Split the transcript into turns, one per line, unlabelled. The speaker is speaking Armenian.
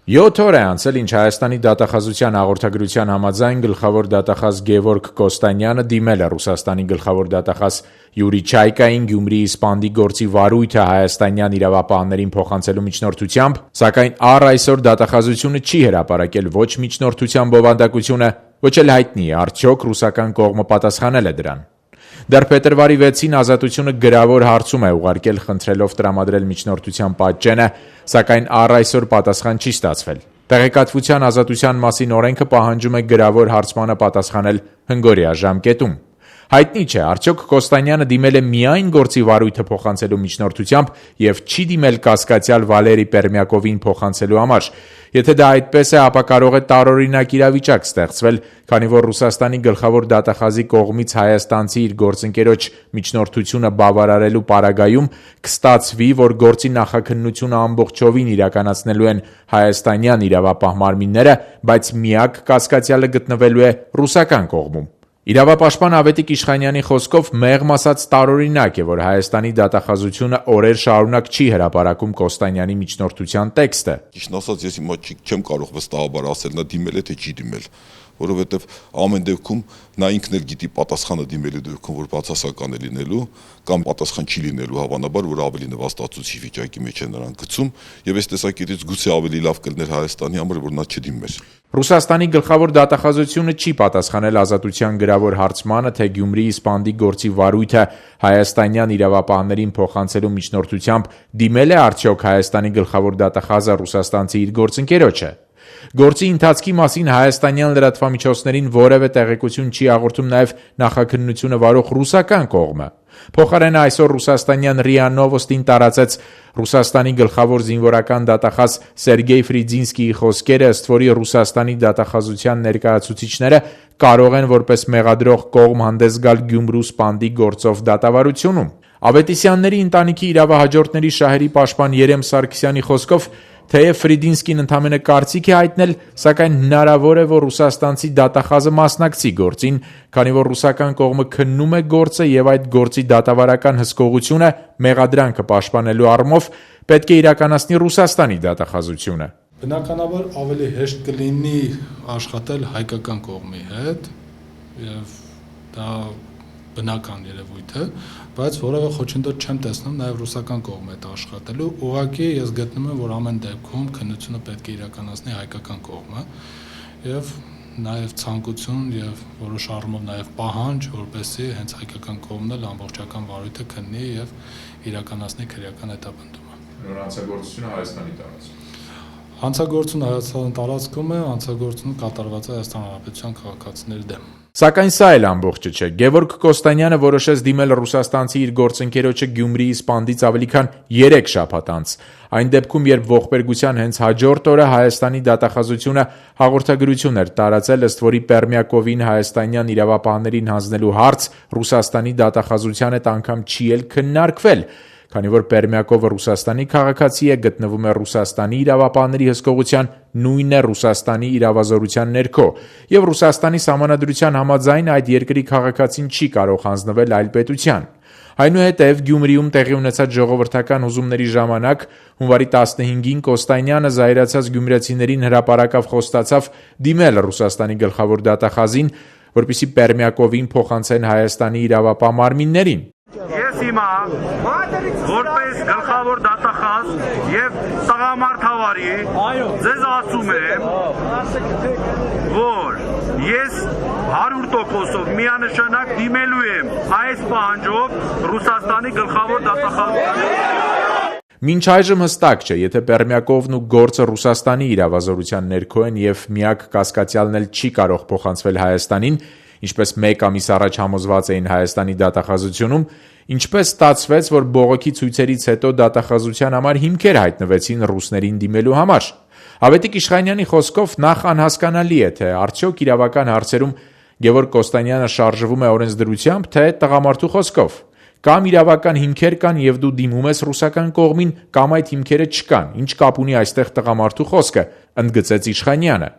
7 օր է անցել, ինչ Հայաստանի դատախազության հաղորդագրության համաձայն գլխավոր դատախազ Գևորգ Կոստանյանը դիմել է Ռուսաստանի գլխավոր դատախազ Յուրի Չայկային Գյումրիի սպանդի գործի վարույթը հայաստանյան իրավապահներին փոխանցելու միջնորդությամբ, սակայն առ այսօր դատախազությունը չի հրապարակել ոչ միջնորդության բովանդակությունը, ոչ էլ հայտնի է արդյոք ռուսական կողմը պատասխանել է դրան։ Դեռ փետրվարի 6-ին Ազատությունը գրավոր հարցում է ուղարկել խնդրելով տրամադրել միջնորդության պատճենը, սակայն առ այսօր պատասխան չի ստացվել։ Տեղեկատվության ազատության մասին օրենքը պահանջում է գրավոր հարցմանը պատասխանել հնգօրյա ժամկետում։ Հայտնի չէ, արդյոք Կոստանյանը դիմել է միայն գործի վարույթը փոխանցելու միջնորդությամբ եւ չի դիմել կասկածյալ Վալերի Պերմյակովին փոխանցելու համար։ Եթե դա այդպես է, ապա կարող է տարօրինակ իրավիճակ ստեղծվել, քանի որ Ռուսաստանի գլխավոր դատախազի կողմից հայաստանցի իր գործընկերոջ միջնորդությունը բավարարելու պարագայում կստացվի, որ գործի նախաքննությունը ամբողջովին իրականացնելու են հայաստանյան իրավապահ մարմինները, բայց միակ կասկածյալը գտնվելու է ռուսական կողմում։ Իրավապաշտպան Ավետիք Իշխանյանի խոսքով մեղմ ասած տարօրինակ է, որ Հայաստանի դատախազությունը օրեր շարունակ չի հրապարակում Կոստանյանի միջնորդության տեքստը։
Ճիշտն ասած, ես հիմա չեմ կարող վստահաբար ասել նա դիմել է թե չի դիմել, որովհետև ամեն դեպքում նա ինքն էլ գիտի պատասխանը դիմելու դեպքում, որ բացասական է լինելու կամ պատասխան չի լինելու հավանաբար, որ ավելի նվաստացուցիչ վիճակի մեջ է նրան գցում, եւ այս տեսակետից գուցե ավելի լավ կլիներ Հայաստանի համար, որ նա չդիմեր։
Ռուսաստանի գլխավոր դատախազությունը չի պատասխանել Ազատության գրավոր հարցմանը, թե Գյումրիի սպանդի գործի վարույթը հայաստանյան իրավապահներին փոխանցելու միջնորդությամբ դիմել է արդյոք Հայաստանի գլխավոր դատախազը ռուսաստանցի իր գործընկերոջը։ Գործի ընթացքի մասին հայաստանյան լրատվամիջոցներին որևէ տեղեկություն չի հաղորդում նաև նախաքննությունը վարող ռուսական կողմը։ Փոխարենը այսօր ռուսաստանյան ՌԻԱ Նովոստին տարածեց Ռուսաստանի գլխավոր զինվորական դատախազ Սերգեյ Ֆրիդզինսկիի խոսքերը, ըստ որի Ռուսաստանի դատախազության ներկայացուցիչները կարող են որպես մեղադրող կողմ հանդես գալ Գյումրու սպանդի գործով դատավարությունում։ Ավետիսյանների ընտանիքի իրավահաջորդների շահերի պաշտպան Երեմ Սարգսյանի խոսքով թեև Ֆրիդինսկին ընդամենը կարծիք է հայտնել, սակայն հնարավոր է, որ ռուսաստանցի դատախազը մասնակցի գործին, քանի որ ռուսական կողմը քննում է գործը եւ այդ գործի դատավարական հսկողությունը մեղադրանքը պաշտպանելու առումով պետք է իրականացնի Ռուսաստանի դատախազությունը։
Բնականաբար ավելի հեշտ կլինի աշխատել հայկական կողմի հետ եւ դա բնական երևույթ է, բայց որևէ խոչընդոտ չեմ տեսնում նաև ռուսական կողմի հետ աշխատելու։ Ուղղակի ես գտնում եմ, որ ամեն դեպքում քննությունը պետք է իրականացնի հայկական կողմը եւ նաև ցանկություն եւ որոշ առումով նաև պահանջ, որպեսզի հենց հայկական կողմն էլ ամբողջական վարույթը քննի եւ իրականացնի քրեական հետապնդումը։
Հանցագործությունը Հայաստանի տարածքում։
Հանցագործությունը Հայաստանի տարածքում է, հանցագործությունը կատարված է Հայաստան Հանրապետության քաղաքացիների դեմ։
Սակայն սա էլ ամբողջը չէ։ Գևորգ Կոստանյանը որոշեց դիմել ռուսաստանցի իր գործընկերոջը Գյումրիի սպանդից ավելի քան 3 շաբաթ անց։ Այն դեպքում, երբ ողբերգության հենց հաջորդ օրը Հայաստանի դատախազությունը հաղորդագրություն էր տարածել, ըստ որի Պերմյակովին հայաստանյան իրավապահներին հանձնելու հարց Ռուսաստանի դատախազության հետ անգամ չի էլ քննարկվել, քանի որ Պերմյակովը Ռուսաստանի քաղաքացի է, գտնվում է Ռուսաստանի իրավապահների հսկողության, նույն է Ռուսաստանի իրավազորության ներքո, եւ Ռուսաստանի սահմանադրության համաձայն այդ երկրի քաղաքացին չի կարող հանձնվել այլ պետության։ Այնուհետև Գյումրիում տեղի ունեցած ժողովրդական հուզումների ժամանակ հունվարի 15-ին Կոստանյանը զայրացած գյումրեցիներին հրապարակավ խոստացավ դիմել Ռուսաստանի գլխավոր դատախազին, որպեսզի Պերմյակովին փոխանցեն Հայաստանի իրավապահ մարմիններին։
Ես հիմա որպես գլխավոր դատախազ եւ տղամարդ հավարի ձեզ ասում եմ, որ ես 100%-ով միանշանակ դիմելու եմ այս պահանջով Ռուսաստանի գլխավոր դատախազին։
Մինչ այժմ հստակ չէ, եթե Պերմյակովն ու գործը Ռուսաստանի իրավազորության ներքո են եւ միակ կասկածյալն էլ չի կարող փոխանցվել Հայաստանին, ինչպես մեկ ամիս առաջ համոզված էին Հայաստանի դատախազությունում, ինչպես ստացվեց, որ բողոքի ցույցերից հետո դատախազության համար հիմքեր հայտնվեցին ռուսներին դիմելու համար։ Ավետիք Իշխանյանի խոսքով նախ անհասկանալի է, թե արդյոք իրավական հարցերում Գևորգ Կոստանյանը շարժվում է օրենսդրությամբ, թե տղամարդու խոսքով։ Կամ իրավական հիմքեր կան եւ դու դիմում ես ռուսական կողմին, կամ այդ հիմքերը չկան։ Ինչ կապ ունի այստեղ տղամարդու խոսքը, ընդգծեց Իշխանյանը։